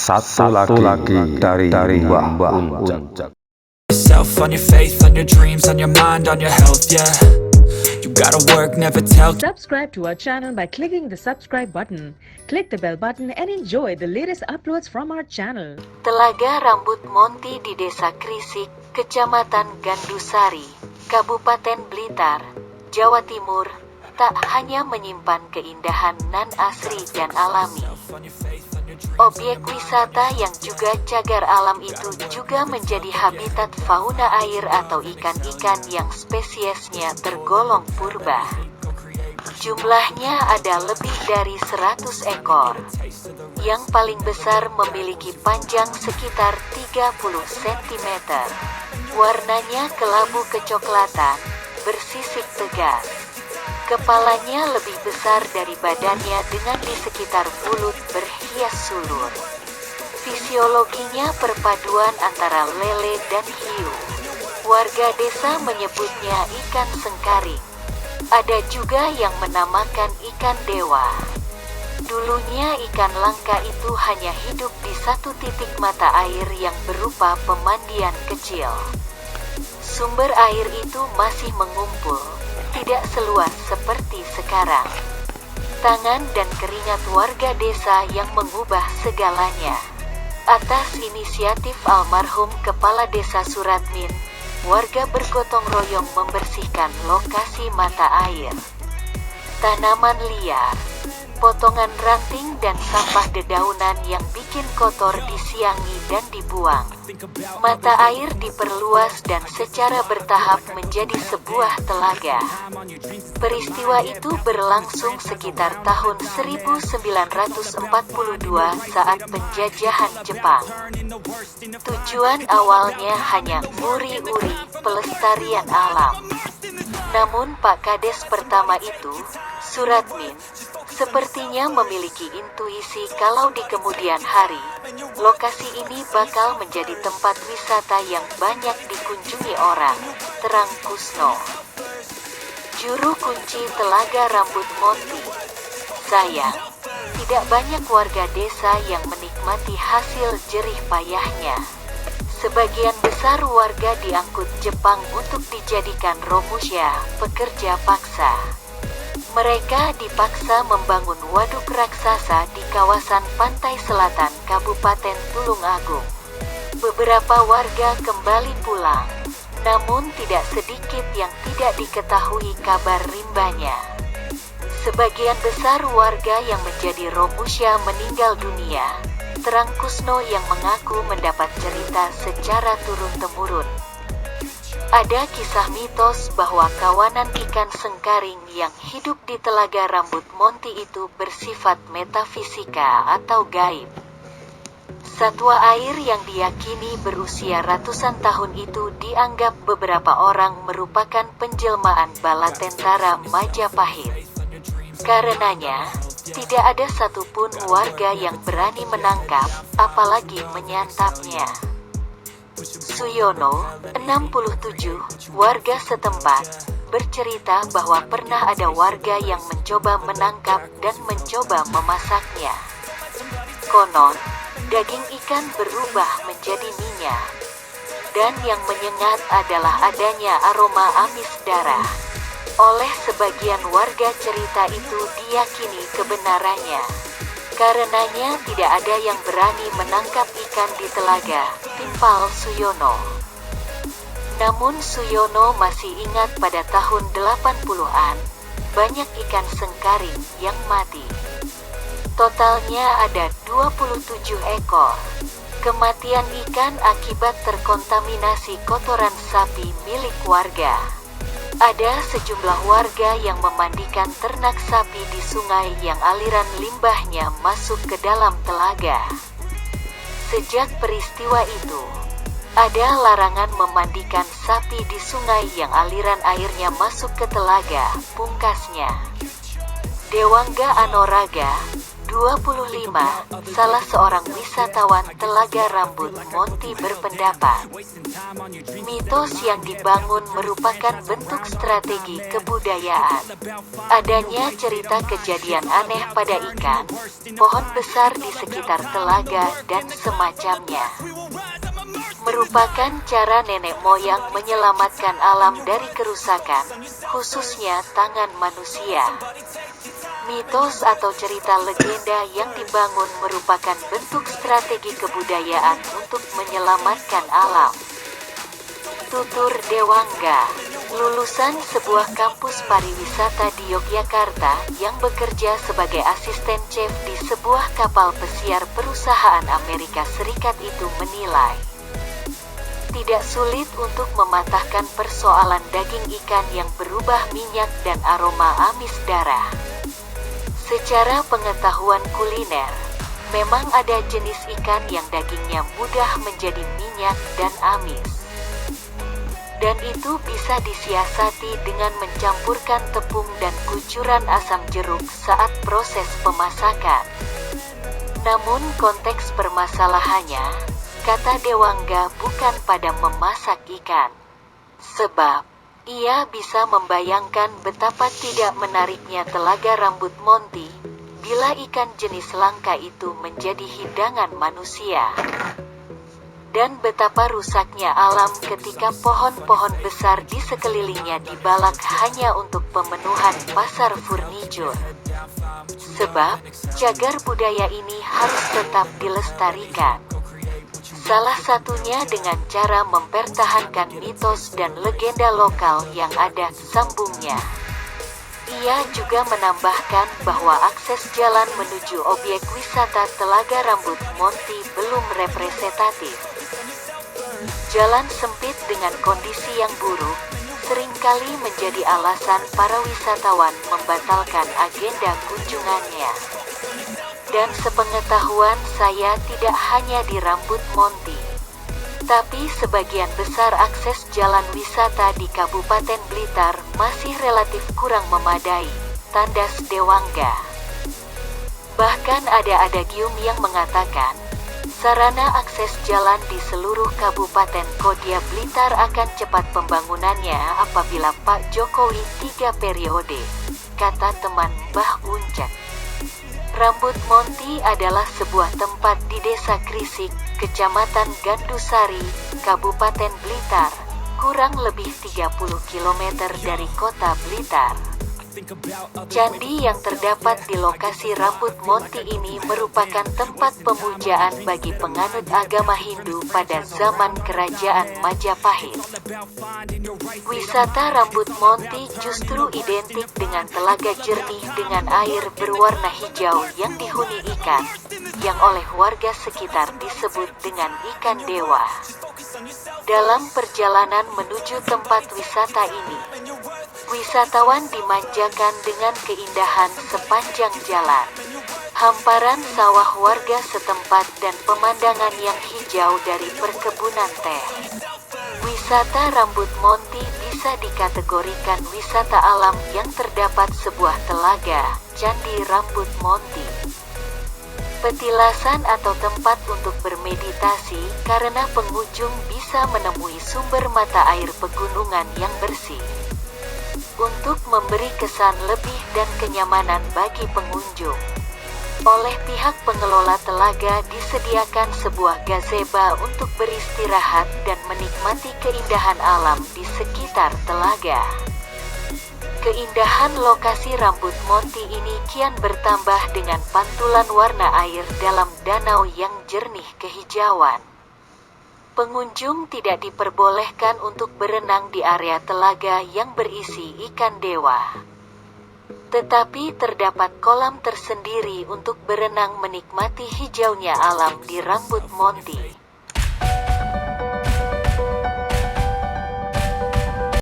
Satu lagi dari Mbah Unjak. Yourself, on your faith, on your dreams, on your mind, on your health, yeah. You gotta work, never tell. Subscribe to our channel by clicking the subscribe button. Click the bell button and enjoy the latest uploads from our channel. Telaga Rambut Monti di Desa Krisik, Kecamatan Gandusari, Kabupaten Blitar, Jawa Timur, tak hanya menyimpan keindahan nan asri dan alami. Objek wisata yang juga cagar alam itu juga menjadi habitat fauna air atau ikan-ikan yang spesiesnya tergolong purba. Jumlahnya ada lebih dari 100 ekor. Yang paling besar memiliki panjang sekitar 30 cm. Warnanya kelabu kecoklatan, bersisik tegas. Kepalanya lebih besar dari badannya dengan di sekitar mulut berhias sulur. Fisiologinya perpaduan antara lele dan hiu. Warga desa menyebutnya ikan sengkaring. Ada juga yang menamakan ikan dewa. Dulunya ikan langka itu hanya hidup di satu titik mata air yang berupa pemandian kecil. Sumber air itu masih mengumpul, tidak seluas seperti sekarang. Tangan dan keringat warga desa yang mengubah segalanya. Atas inisiatif almarhum Kepala Desa Suratmin, warga bergotong royong membersihkan lokasi mata air. Tanaman liar, potongan ranting dan sampah dedaunan yang bikin kotor disiangi dan dibuang. Mata air diperluas dan secara bertahap menjadi sebuah telaga. Peristiwa itu berlangsung sekitar tahun 1942 saat penjajahan Jepang. Tujuan awalnya hanya uri-uri pelestarian alam. Namun Pak Kades pertama itu, Suratmin, sepertinya memiliki intuisi kalau di kemudian hari, lokasi ini bakal menjadi tempat wisata yang banyak dikunjungi orang. Terang Kusno. Juru kunci Telaga Rambut Monti. Sayang, tidak banyak warga desa yang menikmati hasil jerih payahnya. Sebagian besar warga diangkut Jepang untuk dijadikan romusha, pekerja paksa. Mereka dipaksa membangun waduk raksasa di kawasan pantai selatan Kabupaten Tulungagung. Beberapa warga kembali pulang, namun tidak sedikit yang tidak diketahui kabar rimbanya. Sebagian besar warga yang menjadi romusha meninggal dunia. Terang Kusno yang mengaku mendapat cerita secara turun-temurun. Ada kisah mitos bahwa kawanan ikan sengkaring yang hidup di Telaga Rambut Monti itu bersifat metafisika atau gaib. Satwa air yang diyakini berusia ratusan tahun itu dianggap beberapa orang merupakan penjelmaan bala tentara Majapahit. Karenanya, tidak ada satupun warga yang berani menangkap, apalagi menyantapnya. Suyono, 67, warga setempat, bercerita bahwa pernah ada warga yang mencoba menangkap dan mencoba memasaknya. Konon, daging ikan berubah menjadi minyak. Dan yang menyengat adalah adanya aroma amis darah. Oleh sebagian warga cerita itu diyakini kebenarannya. Karenanya tidak ada yang berani menangkap ikan di telaga, timpal Suyono. Namun Suyono masih ingat pada tahun 80-an, banyak ikan sengkaring yang mati. Totalnya ada 27 ekor. Kematian ikan akibat terkontaminasi kotoran sapi milik warga. Ada sejumlah warga yang memandikan ternak sapi di sungai yang aliran limbahnya masuk ke dalam telaga. Sejak peristiwa itu, ada larangan memandikan sapi di sungai yang aliran airnya masuk ke telaga, pungkasnya. Dewangga Anoraga, 25. Salah seorang wisatawan Telaga Rambut Monty berpendapat, mitos yang dibangun merupakan bentuk strategi kebudayaan. Adanya cerita kejadian aneh pada ikan, pohon besar di sekitar telaga, dan semacamnya merupakan cara nenek moyang menyelamatkan alam dari kerusakan, khususnya tangan manusia. Mitos atau cerita legenda yang dibangun merupakan bentuk strategi kebudayaan untuk menyelamatkan alam. Tutur Dewangga, lulusan sebuah kampus pariwisata di Yogyakarta yang bekerja sebagai asisten chef di sebuah kapal pesiar perusahaan Amerika Serikat itu menilai, tidak sulit untuk mematahkan persoalan daging ikan yang berubah minyak dan aroma amis darah. Secara pengetahuan kuliner, memang ada jenis ikan yang dagingnya mudah menjadi minyak dan amis. Dan itu bisa disiasati dengan mencampurkan tepung dan kucuran asam jeruk saat proses pemasakan. Namun konteks permasalahannya, kata Dewangga, bukan pada memasak ikan. Sebab, ia bisa membayangkan betapa tidak menariknya Telaga Rambut Monty bila ikan jenis langka itu menjadi hidangan manusia. Dan betapa rusaknya alam ketika pohon-pohon besar di sekelilingnya dibalak hanya untuk pemenuhan pasar furnitur. Sebab, cagar budaya ini harus tetap dilestarikan. Salah satunya dengan cara mempertahankan mitos dan legenda lokal yang ada, sambungnya. Ia juga menambahkan bahwa akses jalan menuju objek wisata Telaga Rambut Monty belum representatif. Jalan sempit dengan kondisi yang buruk seringkali menjadi alasan para wisatawan membatalkan agenda kunjungannya. Dan sepengetahuan saya, tidak hanya di Rambut Monty, tapi sebagian besar akses jalan wisata di Kabupaten Blitar masih relatif kurang memadai, tandas Dewangga. Bahkan ada adagium yang mengatakan, sarana akses jalan di seluruh Kabupaten Kodya Blitar akan cepat pembangunannya apabila Pak Jokowi 3 periode, kata teman Mbah Uncek. Rambut Monty adalah sebuah tempat di Desa Krisik, Kecamatan Gandusari, Kabupaten Blitar, kurang lebih 30 km dari kota Blitar. Candi yang terdapat di lokasi Rambut Monty ini merupakan tempat pemujaan bagi penganut agama Hindu pada zaman Kerajaan Majapahit. Wisata Rambut Monty justru identik dengan telaga jernih dengan air berwarna hijau yang dihuni ikan, yang oleh warga sekitar disebut dengan ikan dewa. Dalam perjalanan menuju tempat wisata ini, wisatawan dimanjakan dengan keindahan sepanjang jalan, hamparan sawah warga setempat dan pemandangan yang hijau dari perkebunan teh. Wisata Rambut Monty bisa dikategorikan wisata alam yang terdapat sebuah telaga, Candi Rambut Monty, petilasan atau tempat untuk bermeditasi karena pengunjung bisa menemui sumber mata air pegunungan yang bersih. Untuk memberi kesan lebih dan kenyamanan bagi pengunjung, oleh pihak pengelola telaga disediakan sebuah gazebo untuk beristirahat dan menikmati keindahan alam di sekitar telaga. Keindahan lokasi Rambut Monty ini kian bertambah dengan pantulan warna air dalam danau yang jernih kehijauan. Pengunjung tidak diperbolehkan untuk berenang di area telaga yang berisi ikan dewa. Tetapi terdapat kolam tersendiri untuk berenang menikmati hijaunya alam di Rambut Monty.